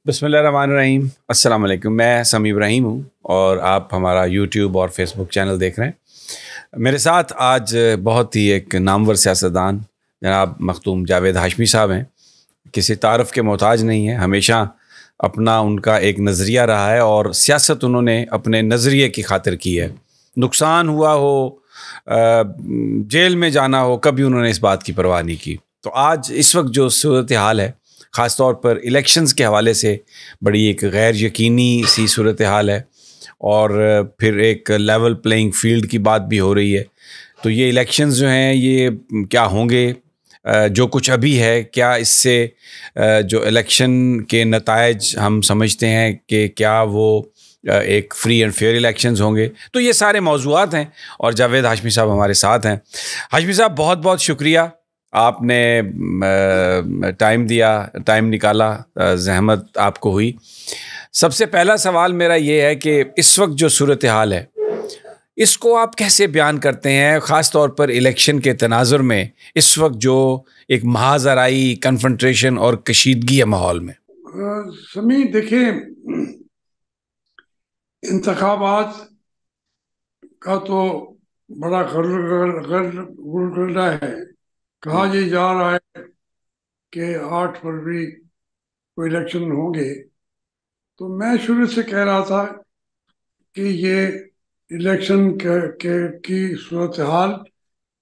बिस्मिल्लाहिर्रहमानिर्रहीम। अस्सलाम वालेकुम। मैं समी इब्राहिम हूँ और आप हमारा यूट्यूब और फेसबुक चैनल देख रहे हैं। मेरे साथ आज बहुत ही एक नामवर सियासतदान जनाब मखदूम जावेद हाशमी साहब हैं। किसी तारफ़ के मोहताज नहीं है, हमेशा अपना उनका एक नज़रिया रहा है और सियासत उन्होंने अपने नज़रिए की खातिर की है। नुकसान हुआ हो, जेल में जाना हो, कभी उन्होंने इस बात की परवाह नहीं की। तो आज इस वक्त जो सूरत हाल है, ख़ास तौर पर इलेक्शंस के हवाले से बड़ी एक गैर यकीनी सी सूरत हाल है और फिर एक लेवल प्लेइंग फील्ड की बात भी हो रही है। तो ये इलेक्शंस जो हैं ये क्या होंगे, जो कुछ अभी है क्या इससे जो इलेक्शन के नतायज हम समझते हैं कि क्या वो एक फ्री एंड फेयर इलेक्शंस होंगे। तो ये सारे मौज़ूआत हैं और जावेद हाशमी साहब हमारे साथ हैं। हाशमी साहब, बहुत बहुत शुक्रिया, आपने टाइम दिया, टाइम निकाला, ज़हमत आपको हुई। सबसे पहला सवाल मेरा ये है कि इस वक्त जो सूरत हाल है इसको आप कैसे बयान करते हैं, ख़ास तौर पर इलेक्शन के तनाजुर में इस वक्त जो एक महाजराई, कन्फ्रंट्रेशन और कशीदगी है माहौल में? समी देखिए, इंतखाबात का तो बड़ा गुलगुला है। कहा ये जा रहा है कि 8 फरवरी को इलेक्शन होंगे। तो मैं शुरू से कह रहा था कि ये इलेक्शन की सूरत हाल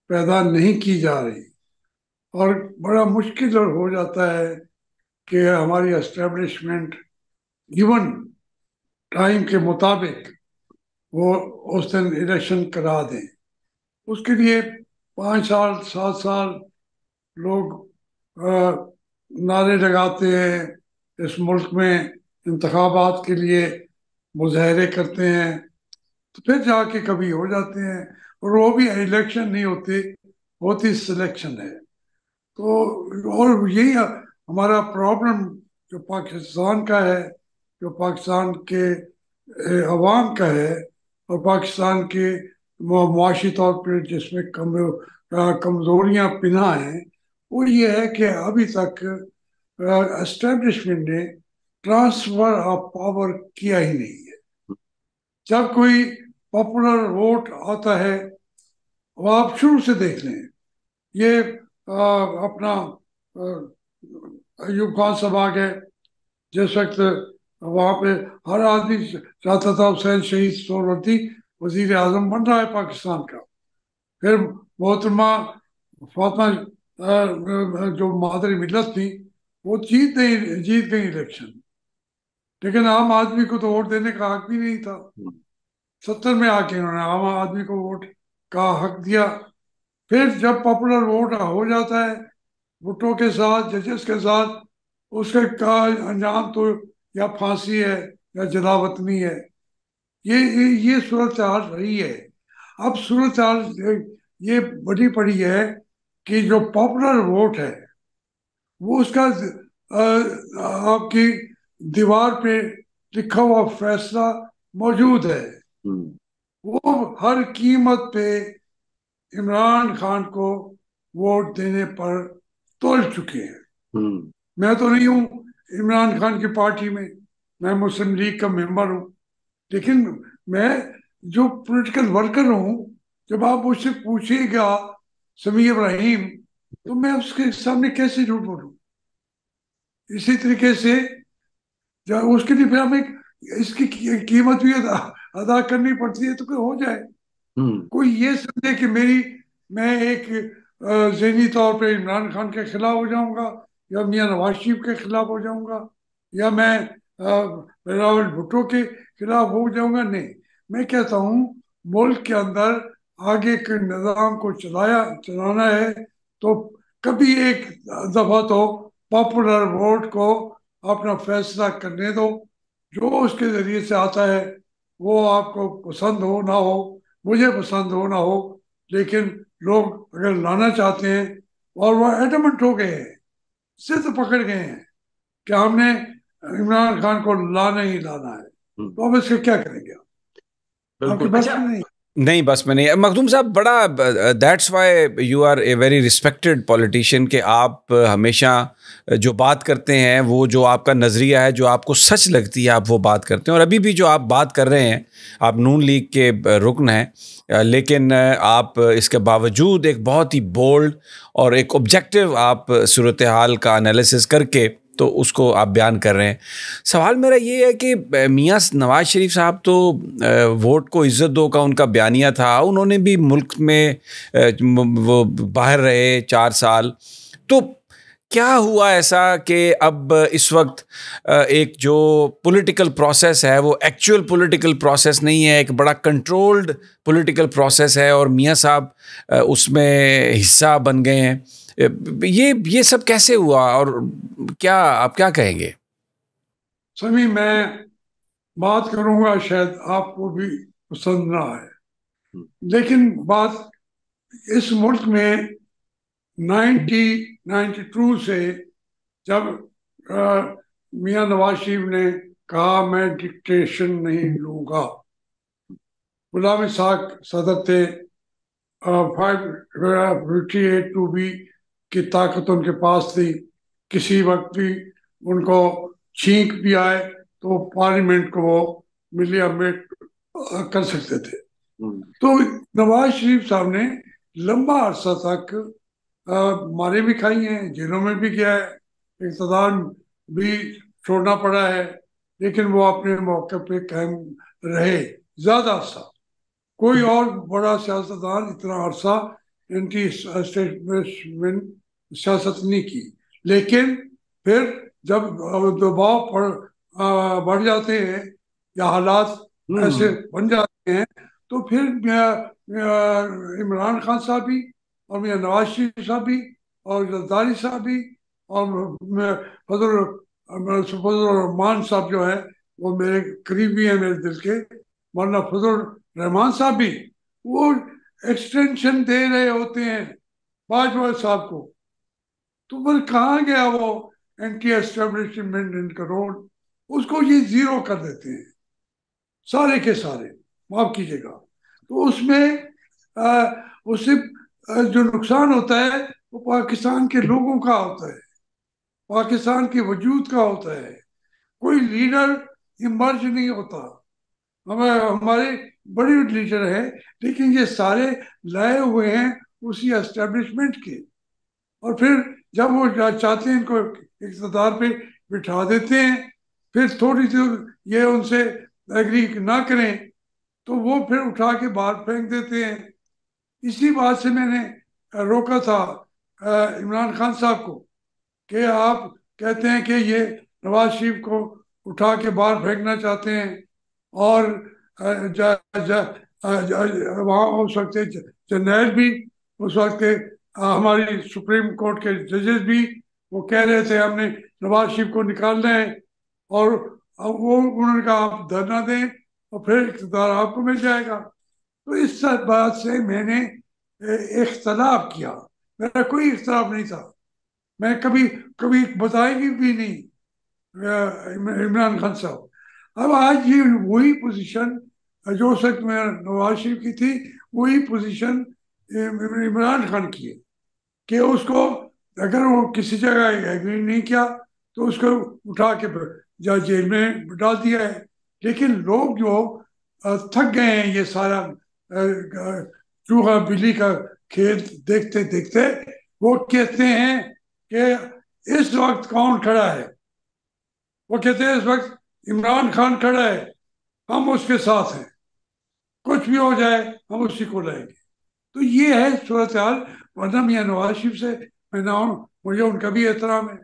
पैदा नहीं की जा रही और बड़ा मुश्किल हो जाता है कि हमारी एस्टेब्लिशमेंट गिवन टाइम के मुताबिक वो उस दिन इलेक्शन करा दें। उसके लिए 5 साल 7 साल लोग नारे लगाते हैं, इस मुल्क में इंतखाबात के लिए मुजाहरे करते हैं, तो फिर जाके कभी हो जाते हैं। और वो भी इलेक्शन नहीं होती, होती सिलेक्शन है। तो और यही हमारा प्रॉब्लम जो पाकिस्तान का है, जो पाकिस्तान के अवाम का है, और पाकिस्तान के मुआशी तौर पर जिसमें कमजोरियां पिना हैं, वो ये है कि अभी तक एस्टेब्लिशमेंट ने ट्रांसफर ऑफ पावर किया ही नहीं है। जब कोई पॉपुलर वोट आता है, वो आप शुरू से देख लें, ये अपना अयूब खान साहब आ गए जिस वक्त, वहां पे हर आदमी चाहता था हुसैन शहीद सोहरावर्दी वजीर आजम बन रहा है पाकिस्तान का। फिर मोहतरमा फातिमा जो मादरी मिल्लत थी, वो जीत गई इलेक्शन। लेकिन आम आदमी को तो वोट देने का हक भी नहीं था। 70 में आके उन्होंने आम आदमी को वोट का हक दिया। फिर जब पॉपुलर वोट हो जाता है, भुट्टो के साथ, जजेस के साथ, उसके का अंजाम तो या फांसी है या जलावतनी है। ये सूरत हाल रही है। अब सूरत हाल ये बड़ी पड़ी है कि जो पॉपुलर वोट है वो उसका आपकी दीवार पे लिखा हुआ फैसला मौजूद है। वो हर कीमत पे इमरान खान को वोट देने पर तुल चुके हैं। मैं तो नहीं हूं इमरान खान की पार्टी में, मैं मुस्लिम लीग का मेंबर हूं। लेकिन मैं जो पॉलिटिकल वर्कर हूं, जब आप मुझसे पूछिएगा समी इब्राहिम, तो मैं उसके सामने कैसे झूठ बोलूं? इसी तरीके से जब उसके लिए फिर हमें इसकी कीमत भी अदा करनी पड़ती है, तो कोई हो जाए। कोई ये समझे कि मैं एक ज़हनी तौर पे इमरान खान के खिलाफ हो जाऊंगा, या मियां नवाज शरीफ के खिलाफ हो जाऊंगा, या मैं रावल भुट्टो के खिलाफ हो जाऊंगा। नहीं, मैं कहता हूँ मुल्क के अंदर आगे के निज़ाम को चलाना है, तो कभी एक दफा तो पॉपुलर वोट को अपना फैसला करने दो। जो उसके जरिए से आता है, वो आपको पसंद हो ना हो, मुझे पसंद हो ना हो, लेकिन लोग अगर लाना चाहते हैं और वो एडमंट हो गए हैं, जिद पकड़ गए हैं कि हमने इमरान खान को लाना ही लाना है, तो अब इसका क्या करेंगे? आपकी बिल्कुल। बस अच्छा, में नहीं। नहीं, बस मैं नहीं। मखदूम साहब, बड़ा that's why you are a very respected politician, कि आप हमेशा जो बात करते हैं, वो जो आपका नज़रिया है, जो आपको सच लगती है, आप वो बात करते हैं। और अभी भी जो आप बात कर रहे हैं, आप नून लीग के रुकन हैं, लेकिन आप इसके बावजूद एक बहुत ही बोल्ड और एक ऑब्जेक्टिव आप सूरत हाल का एनालिसिस करके तो उसको आप बयान कर रहे हैं। सवाल मेरा ये है कि मियां नवाज शरीफ साहब तो वोट को इज़्ज़त दो का उनका बयानिया था, उन्होंने भी मुल्क में वो बाहर रहे 4 साल। तो क्या हुआ ऐसा कि अब इस वक्त एक जो पॉलिटिकल प्रोसेस है वो एक्चुअल पॉलिटिकल प्रोसेस नहीं है, एक बड़ा कंट्रोल्ड पॉलिटिकल प्रोसेस है, और मियां साहब उसमें हिस्सा बन गए हैं। ये सब कैसे हुआ, और क्या आप क्या कहेंगे? सभी मैं बात करूंगा, शायद आपको भी पसंद ना आए, लेकिन बात इस मुल्क में 1992 से, जब मियां नवाज शरीफ ने कहा मैं डिक्टेशन नहीं लूंगा, गुलाम इसाक सदर थे, 558 की ताकत उनके पास थी, किसी वक्त भी उनको छींक भी आए तो पार्लियामेंट को वो मिलियमेट कर सकते थे। तो नवाज शरीफ साहब ने लंबा अरसा तक मारे भी खाई हैं, जेलों में भी गया है, इक़्तिदार भी छोड़ना पड़ा है, लेकिन वो अपने मौके पे कायम रहे ज्यादा अरसा। कोई और बड़ा सियासतदान इतना अरसा एंटी एस्टेब्लिशमेंट सियासत नहीं की। लेकिन फिर जब दबाव बढ़ जाते हैं या हालात ऐसे बन जाते हैं, तो फिर इमरान खान साहब भी, और मियां नवाज शरीफ साहब भी, और जरदारी साहब भी, और फजल रहमान साहब जो है, वो मेरे करीबी हैं, मेरे दिल के। मौलाना फजल रहमान साहब भी वो एक्सटेंशन दे रहे होते हैं बाजवा साहब को, तो फिर कहाँ गया वो एंटी एस्टेब्लिशमेंट इन करोड़? उसको ये जीरो कर देते हैं सारे के सारे, माफ कीजिएगा। तो उसमें उससे जो नुकसान होता है वो पाकिस्तान के लोगों का होता है, पाकिस्तान के वजूद का होता है। कोई लीडर इमर्ज नहीं होता। हमें हमारे बड़े लीडर हैं, लेकिन ये सारे लाए हुए हैं उसी एस्टेब्लिशमेंट के। और फिर जब वो चाहते हैं इनको इक़्तिदार पे बिठा देते हैं, फिर थोड़ी सी ये उनसे एग्री ना करें तो वो फिर उठा के बाहर फेंक देते हैं। इसी बात से मैंने रोका था इमरान खान साहब को, कि आप कहते हैं कि ये नवाज शरीफ को उठा के बाहर फेंकना चाहते हैं, और वहाँ उस वक्त जर्नैल भी, उस वक्त के हमारी सुप्रीम कोर्ट के जजेस भी, वो कह रहे थे हमने नवाज शरीफ को निकालना है, और वो उन्होंने कहा आप धरना दें और फिर इक़्तिदार आपको मिल जाएगा। तो इस बात से मैंने इख्तलाफ किया, मेरा कोई इख्तलाफ नहीं था, मैं कभी कभी बताएंगी भी नहीं इमरान खान साहब। अब आज ये वही पोजीशन जो उस वक्त में नवाज शरीफ की थी, वही पोजीशन इमरान खान की है, कि उसको अगर वो किसी जगह एग्री नहीं किया तो उसको उठा के जेल में डाल दिया है। लेकिन लोग जो थक गए हैं ये सारा चूहा बिल्ली का खेल देखते देखते, वो कहते हैं कि इस वक्त कौन खड़ा है? वो कहते हैं इस वक्त इमरान खान खड़ा है, हम उसके साथ हैं, कुछ भी हो जाए हम उसी को लाएंगे। तो ये है सूरत हाल। वरना मियां नवाज शरीफ से मैं ना, मुझे उनका भी एहतराम है,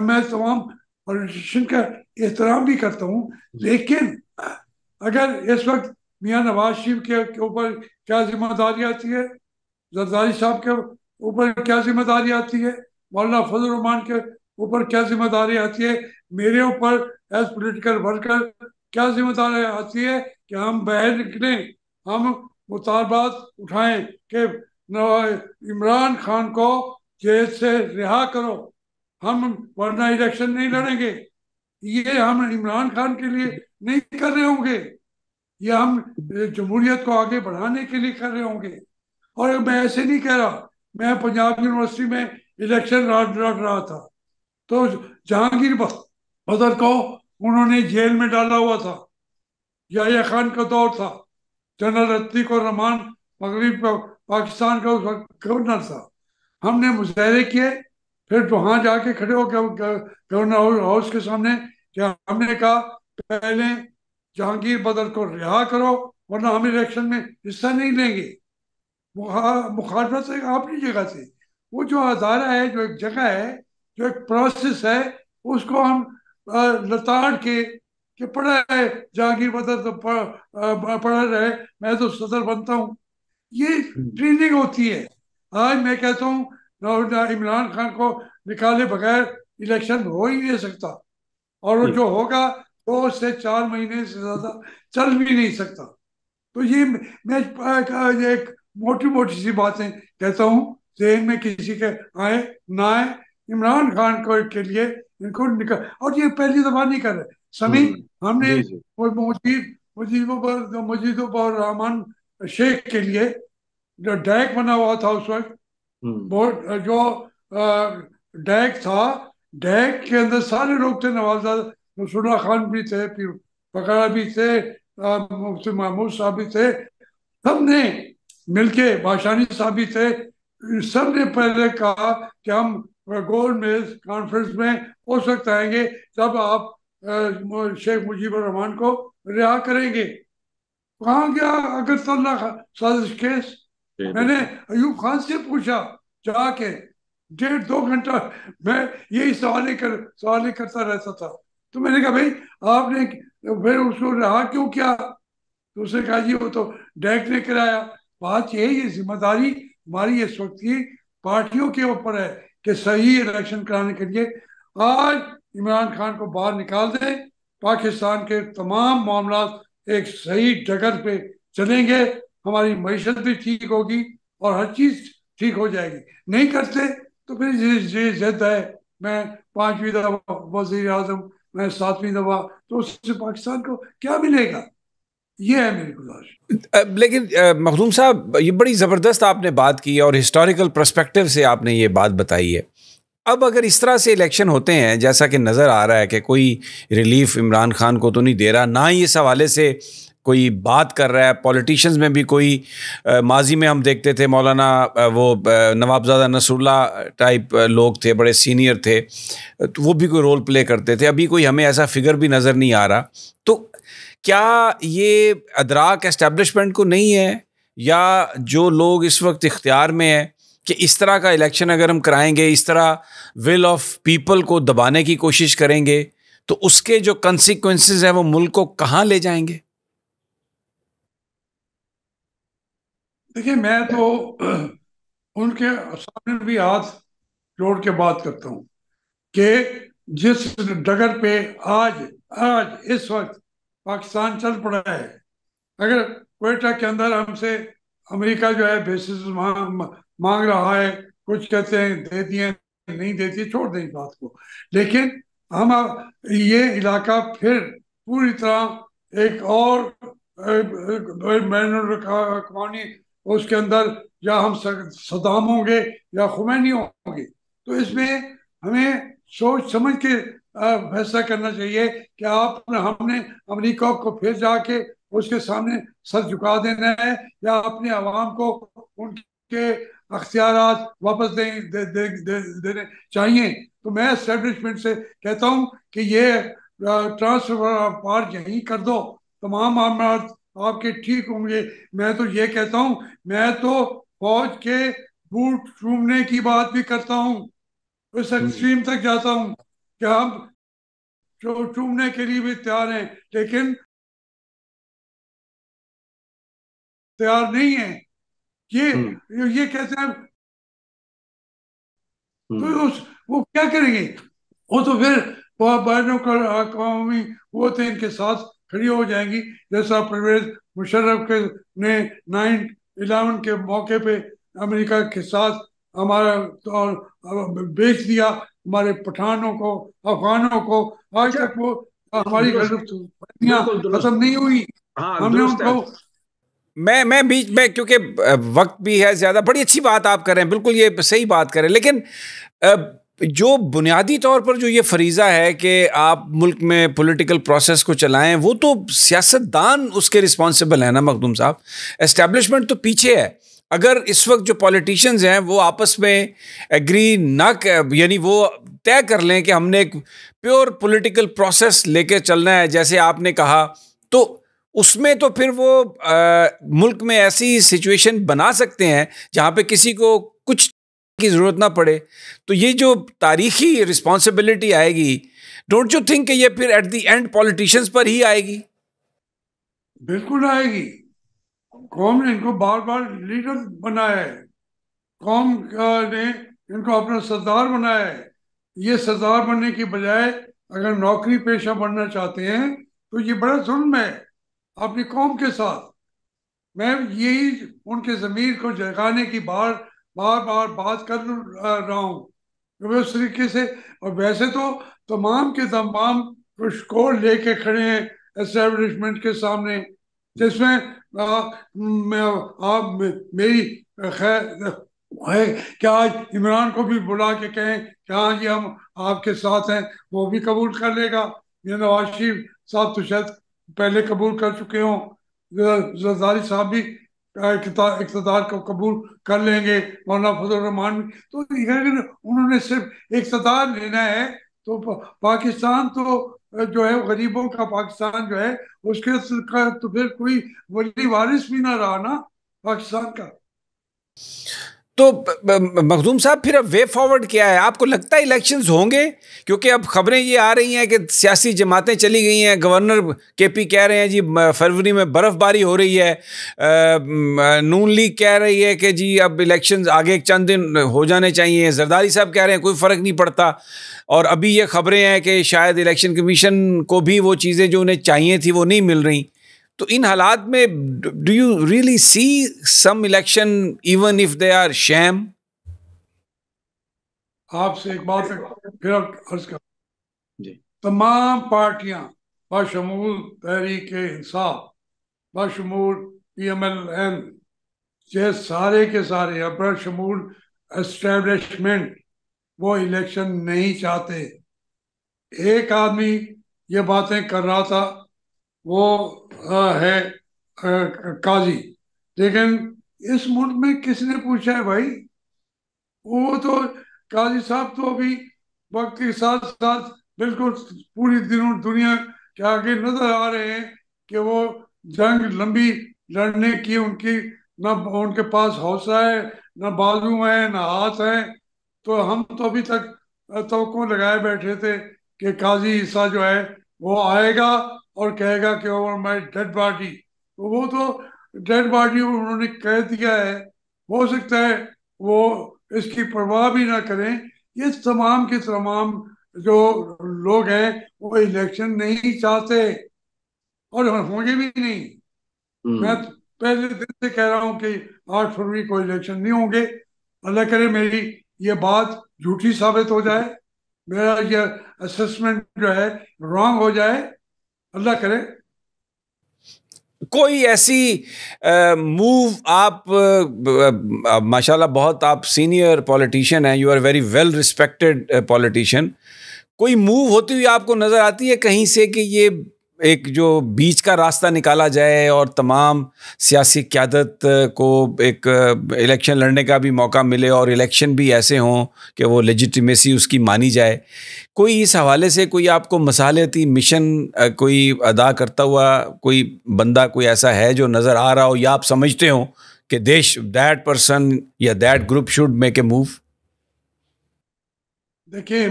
मैं तमाम पॉलिटिशियन का एहतराम भी करता हूँ। लेकिन अगर इस वक्त मियां नवाज शरीफ के ऊपर क्या जिम्मेदारी आती है, जरदारी साहब के ऊपर क्या जिम्मेदारी आती है, मौलाना फजल रहमान के ऊपर क्या जिम्मेदारी आती है, मेरे ऊपर एज पॉलिटिकल वर्कर क्या जिम्मेदारी आती है कि हम बाहर निकलें, हम मुतालबात उठाएं कि इमरान खान को जेल से रिहा करो, हम वरना इलेक्शन नहीं लड़ेंगे। ये हम इमरान खान के लिए नहीं कर रहे होंगे, ये हम जमहूरियत को आगे बढ़ाने के लिए कर रहे होंगे। और मैं ऐसे नहीं कह रहा, मैं पंजाब यूनिवर्सिटी में इलेक्शन लड़ रहा था, तो जहांगीर बदर को उन्होंने जेल में डाला हुआ था। याहिया खान का दौर था, जनरल अतीक और रहमान मगरबी पाकिस्तान का उस वक्त गवर्नर था। हमने मुजाहरे किए, फिर वहां जाके खड़े हो गवर्नर हाउस के सामने, कि हमने कहा पहले जहांगीर बदर को रिहा करो, वरना हम इलेक्शन में हिस्सा नहीं लेंगे। मुखालफत है अपनी जगह से, वो जो अदारा है, जो एक जगह है, जो एक प्रोसेस है, उसको हम लताड़ के पढ़ा है जहांगीर बदर तो पढ़ा रहे, मैं तो सदर बनता हूँ। ये ट्रेनिंग होती है। आज मैं कहता हूँ इमरान खान को निकाले बगैर इलेक्शन हो ही नहीं सकता, और वो जो होगा 2 से 4 महीने से ज्यादा चल भी नहीं सकता। तो ये मैं एक मोटी मोटी सी बातें कहता हूँ, जहन में किसी के आए ना आए, इमरान खान को के लिए इनको निकल, और ये पहली दफा नहीं कर रहे समी। हमने जी जी। वो मुजीबुर रहमान शेख के लिए जो डैक बना हुआ था उस वक्त, हम्म। वो जो डैक था, डैक के अंदर सारे लोग थे, नवाबजादा नसरुल्लाह खान भी थे, फिर फकरा भी थे, मुफ्ती महमूद साहब भी थे, सबने मिलके, बाशानी साहब भी थे, सबने पहले कहा कि हम गोल्ड मेज कॉन्फ्रेंस में उस वक्त आएंगे जब आप शेख मुजीबुर रहमान को रिहा करेंगे। कहाँ गया अगरतला साजिश केस? मैंने अयूब खान से पूछा जाके, 1.5-2 घंटा मैं यही सवाल ही करता रहता था। तो मैंने कहा भाई आपने फिर उसको रहा क्यों किया? तो उसने कहा जी वो तो डैक ने कराया। बात यही है, जिम्मेदारी हमारी इस वक्त की पार्टियों के ऊपर है कि सही इलेक्शन कराने के लिए आज इमरान खान को बाहर निकाल दें, पाकिस्तान के तमाम मामला एक सही डगर पे चलेंगे, हमारी मईशत भी ठीक होगी और हर चीज ठीक हो जाएगी। नहीं करते तो फिर ये जिद है, मैं 5वीं दफा वजीर आजम, मैं 7वीं दफा, तो उससे पाकिस्तान को क्या मिलेगा? ये है मेरी गुजारिश। लेकिन मखदूम साहब, ये बड़ी ज़बरदस्त आपने बात की है और हिस्टोरिकल पर्सपेक्टिव से आपने ये बात बताई है। अब अगर इस तरह से इलेक्शन होते हैं जैसा कि नज़र आ रहा है कि कोई रिलीफ इमरान खान को तो नहीं दे रहा, ना ही इस हवाले से कोई बात कर रहा है, पॉलिटिशियंस में भी कोई माजी में हम देखते थे मौलाना नवाबजादा नसरुल्लाह टाइप लोग थे, बड़े सीनियर थे, तो वो भी कोई रोल प्ले करते थे। अभी कोई हमें ऐसा फिगर भी नज़र नहीं आ रहा। तो क्या ये अदराक एस्टेब्लिशमेंट को नहीं है, या जो लोग इस वक्त इख्तियार में है कि इस तरह का इलेक्शन अगर हम कराएंगे, इस तरह विल ऑफ पीपल को दबाने की कोशिश करेंगे, तो उसके जो कंसिक्वेंसेस हैं वो मुल्क को कहाँ ले जाएंगे? देखिए मैं तो उनके सामने भी हाथ जोड़ के बात करता हूँ कि जिस डगर पे आज आज इस वक्त पाकिस्तान चल पड़ा है, अगर क्वेटा के अंदर हमसे अमेरिका जो है बेसिस मांग रहा है, कुछ कहते हैं दे दिए, नहीं दे दिए, छोड़ दें इस बात को, लेकिन हम ये इलाका फिर पूरी तरह एक और बैनुल अक़वामी उसके अंदर, या हम सदाम होंगे या खुमैनी होंगे, तो इसमें हमें सोच समझ के फैसला करना चाहिए कि आप हमने अमेरिका को फिर जाके उसके सामने सर झुका देना है, या अपने अवाम को उनके अख्तियारात वापस देने चाहिए। तो मैं एस्टेब्लिशमेंट से कहता हूँ कि ये ट्रांसफर ऑफ पावर यहीं कर दो, तमाम मामला आपके ठीक होंगे। मैं तो ये कहता हूँ, मैं तो फौज के बूट चूमने की बात भी करता हूँ, उस एक्सट्रीम तक जाता हूँ कि हम जो चूमने के लिए भी तैयार हैं, लेकिन तैयार नहीं है। ये ये कहते हैं, तो उस वो क्या करेंगे? वो तो फिर बैनों का अक़वामी कुव्वतें इनके साथ खड़ी हो जाएंगी, जैसा परवेज मुशर्रफ के ने 9/11 के मौके पे अमेरिका के साथ हमारा बेच दिया, हमारे पठानों को, अफगानों को। आज तक वो हमारी दुरुस्त, गलतियां बिल्कुल दुरुस्त। खत्म नहीं हुई। हाँ हमने दुरुस्त है। उनको मैं बीच में, क्योंकि वक्त भी है ज़्यादा, बड़ी अच्छी बात आप कर रहे हैं, बिल्कुल ये सही बात करें, लेकिन जो बुनियादी तौर पर जो ये फरीज़ा है कि आप मुल्क में पॉलिटिकल प्रोसेस को चलाएं, वो तो सियासतदान उसके रिस्पॉन्सिबल है ना मखदूम साहब। एस्टेब्लिशमेंट तो पीछे है। अगर इस वक्त जो पॉलिटिशियंस हैं वो आपस में एग्री ना, यानी वो तय कर लें कि हमने एक प्योर पॉलिटिकल प्रोसेस लेके चलना है जैसे आपने कहा, तो उसमें तो फिर वो मुल्क में ऐसी सिचुएशन बना सकते हैं जहां पे किसी को कुछ की जरूरत ना पड़े। तो ये जो तारीखी रिस्पॉन्सिबिलिटी आएगी, डोंट यू थिंक कि ये फिर एट द एंड पॉलिटिशियंस पर ही आएगी? बिल्कुल आएगी। कौम ने इनको बार बार लीडर बनाया है, कौम ने इनको अपना सरदार बनाया है। ये सरदार बनने की बजाय अगर नौकरी पेशा बनना चाहते हैं तो ये बड़ा जुल्म है अपनी कौम के साथ। मैं यही उनके ज़मीर को जगाने की बार बार बार बात कर रहा हूँ। तो उस तरीके से, और वैसे तो तमाम के तमाम कुछ कोड लेके खड़े हैं एस्टेब्लिशमेंट के सामने, जिसमें मेरी खैर है कि आज इमरान को भी बुला के कहें कि हाँ जी हम आपके साथ हैं, वो भी कबूल कर लेगा। ये नवाज शरीफ साहब तो शायद पहले कबूल कर चुके हों, जरदारी साहब भी इक़्तिदार को कबूल कर लेंगे, मौलाना फजल रहमान भी। तो अगर उन्होंने सिर्फ इक़्तिदार लेना है तो पाकिस्तान तो जो है गरीबों का पाकिस्तान जो है उसके का तो फिर कोई वली वारिस भी ना रहा ना पाकिस्तान का। तो मखदूम साहब फिर अब वे फॉरवर्ड क्या है? आपको लगता है इलेक्शंस होंगे? क्योंकि अब खबरें ये आ रही हैं कि सियासी जमातें चली गई हैं, गवर्नर केपी कह रहे हैं जी फरवरी में बर्फबारी हो रही है, नून लीग कह रही है कि जी अब इलेक्शंस आगे एक चंद दिन हो जाने चाहिए, जरदारी साहब कह रहे हैं कोई फ़र्क नहीं पड़ता, और अभी ये खबरें हैं कि शायद इलेक्शन कमीशन को भी वो चीज़ें जो उन्हें चाहिए थी वो नहीं मिल रही। तो इन हालात में do you really see some election even if they are sham? आपसे एक बात फिर अर्ज कर, जी तमाम पार्टियां बशमूल तहरीक इंसाफ, बशमूल PMLN, ये सारे के सारे बशमूल एस्टेब्लिशमेंट वो इलेक्शन नहीं चाहते। एक आदमी ये बातें कर रहा था, वो है काजी, लेकिन इस मुल्क में किसने पूछा है भाई? वो तो काजी साहब तो अभी वक्त के साथ साथ बिल्कुल पूरी दिनों दुनिया के आगे नजर आ रहे हैं कि वो जंग लंबी लड़ने की उनकी न उनके पास हौसला है, न बाजू है, न हाथ है। तो हम तो अभी तक तवक्को लगाए बैठे थे कि काजी ईसा जो है वो आएगा और कहेगा कि ओवर माय डेड बॉडी। तो वो तो डेड बॉडी उन्होंने कह दिया है, हो सकता है वो इसकी परवाह भी ना करें। ये तमाम के तमाम जो लोग हैं वो इलेक्शन नहीं चाहते और होंगे भी नहीं। मैं तो पहले दिन से कह रहा हूं कि 8 फरवरी को इलेक्शन नहीं होंगे। अल्लाह करे मेरी ये बात झूठी साबित हो जाए, मेरा ये असेसमेंट जो है रॉन्ग हो जाए, अल्लाह करे। कोई ऐसी मूव आप माशाल्लाह बहुत आप सीनियर पॉलिटिशियन हैं, you are very well respected politician, कोई मूव होती हुई आपको नज़र आती है कहीं से कि ये एक जो बीच का रास्ता निकाला जाए और तमाम सियासी क़यादत को एक इलेक्शन लड़ने का भी मौका मिले और इलेक्शन भी ऐसे हों कि वो लेजिटिमेसी उसकी मानी जाए? कोई इस हवाले से कोई आपको मसालती मिशन कोई अदा करता हुआ कोई बंदा कोई ऐसा है जो नज़र आ रहा हो या आप समझते हो कि देश दैट पर्सन या that group should make a move? देखिए,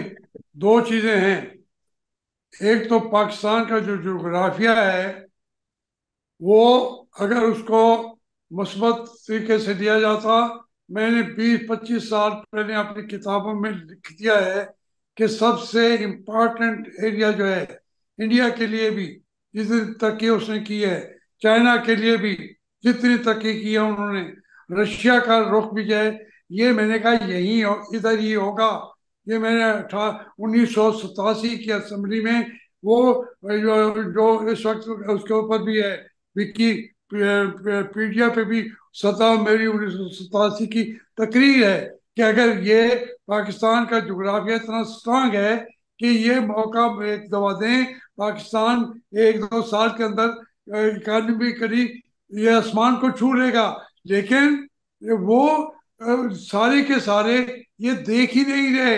दो चीज़ें हैं। एक तो पाकिस्तान का जो जोग्राफिया है वो अगर उसको मुस्बत तरीके से दिया जाता, मैंने 20-25 साल पहले अपनी किताबों में लिख दिया है कि सबसे इम्पोर्टेंट एरिया जो है इंडिया के लिए भी जितनी तरक्की उसने की है, चाइना के लिए भी जितनी तरक्की की है उन्होंने, रशिया का रुख भी जाए, ये मैंने कहा यही इधर ही होगा। ये मैंने 1987 की असेंबली में वो जो इस वक्त उसके ऊपर भी है विकी पीडिया पे भी 17 मई 1987 की तकरीर है कि अगर ये पाकिस्तान का जोग्राफिया इतना स्ट्रांग है कि ये मौका एक दवा दें, पाकिस्तान 1-2 साल के अंदर इकॉनमी करी ये आसमान को छू लेगा। लेकिन वो सारे के सारे ये देख ही नहीं रहे।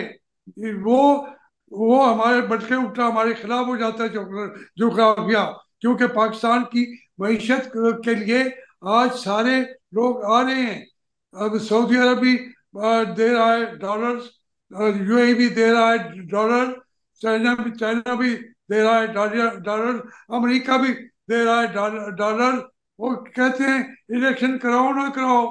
वो हमारे बटके उल्टा हमारे खिलाफ हो जाता है जोग्राफिया, क्योंकि पाकिस्तान की मईशत के लिए आज सारे लोग आ रहे हैं। अब सऊदी अरब भी दे रहा है डॉलर्स, यूएई भी दे रहा है डॉलर, चाइना भी दे रहा है डॉलर, अमेरिका भी दे रहा है डॉलर। वो कहते हैं इलेक्शन कराओ ना कराओ,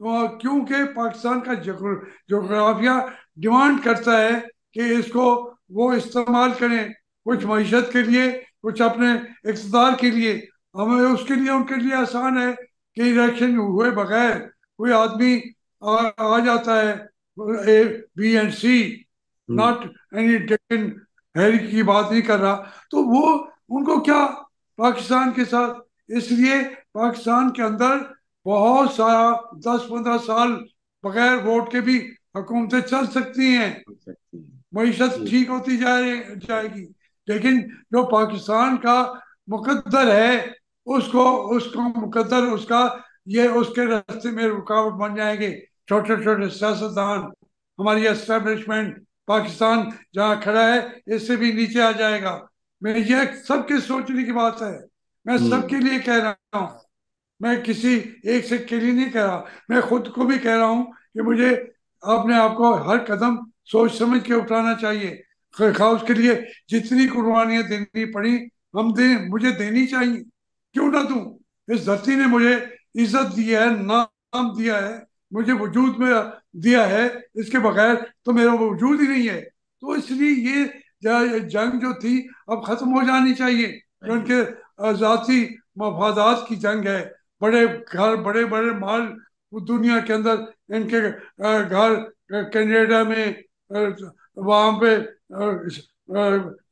क्योंकि पाकिस्तान का जोग्राफिया डिमांड करता है कि इसको वो इस्तेमाल करें, कुछ मईशत के लिए, कुछ अपने इक़्तिदार के लिए। हमें उसके लिए उनके लिए आसान है कि इलेक्शन हुए बगैर कोई आदमी आ जाता है, A, B and C, not any Deccan Harry की बात नहीं कर रहा। तो वो उनको क्या पाकिस्तान के साथ, इसलिए पाकिस्तान के अंदर बहुत सारा 10-15 साल बगैर वोट के भी हुकूमतें चल सकती हैं, मईशत ठीक होती जाएगी। लेकिन जो पाकिस्तान का मुकद्दर है उसको मुकद्दर उसका ये उसके रास्ते में रुकावट बन जाएंगे छोटे छोटे सियासतदान। हमारी एस्टेब्लिशमेंट पाकिस्तान जहाँ खड़ा है इससे भी नीचे आ जाएगा। मैं ये सबके सोचने की बात है, मैं सबके लिए कह रहा हूँ, मैं किसी एक से के लिए नहीं कह रहा, मैं खुद को भी कह रहा हूँ कि मुझे अपने आप को हर कदम सोच समझ के उठाना चाहिए। खास के लिए जितनी कुर्बानियां देनी पड़ी मुझे देनी चाहिए, क्यों ना दूं। इस धरती ने मुझे इज्जत दी है, नाम दिया है, मुझे वजूद में दिया है, इसके बगैर तो मेरा वजूद ही नहीं है। तो इसलिए ये जंग जो थी अब खत्म हो जानी चाहिए, जो उनके जाती मफादात की जंग है। बड़े घर, बड़े बड़े माल दुनिया के अंदर इनके घर, कनाडा में, वहाँ पे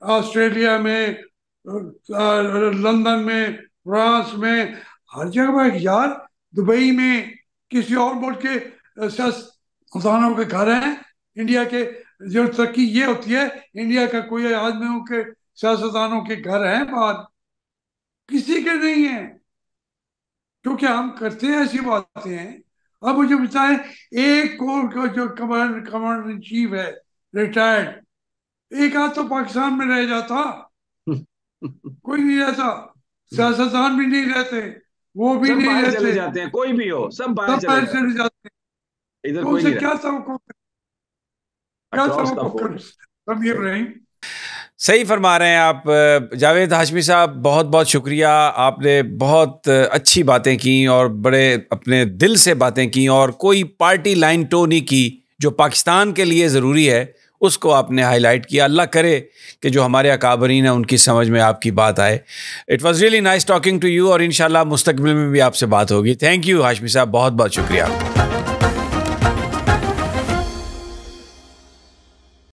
ऑस्ट्रेलिया में, लंदन में, फ्रांस में, हर जगह यार, दुबई में, किसी और मुल्क के सियासतदानों के घर हैं। इंडिया के जो तरक्की ये होती है, इंडिया का कोई आदमियों के सियासतदानों के घर हैं बाहर, किसी के नहीं है, क्योंकि हम करते हैं ऐसी बातें हैं। अब मुझे बताएं, एक कोर का जो कमांडर इन चीफ है रिटायर्ड, एक आध तो पाकिस्तान में रह जाता, कोई नहीं रहता, सियासतदान भी नहीं रहते, वो भी नहीं रहते, चले जाते हैं, कोई भी हो सब बाहर चले जाते हैं। इधर तो कोई उसे नहीं क्या कर समीर रहीम। सही फरमा रहे हैं आप जावेद हाशमी साहब, बहुत बहुत शुक्रिया। आपने बहुत अच्छी बातें की और बड़े अपने दिल से बातें की, और कोई पार्टी लाइन टो नहीं की। जो पाकिस्तान के लिए ज़रूरी है उसको आपने हाईलाइट किया। अल्लाह करे कि जो हमारे अकाबरीन हैं उनकी समझ में आपकी बात आए। It was really nice talking to you, और इंशाल्लाह मुस्तकबिल में भी आपसे बात होगी। थैंक यू हाशमी साहब, बहुत बहुत शुक्रिया।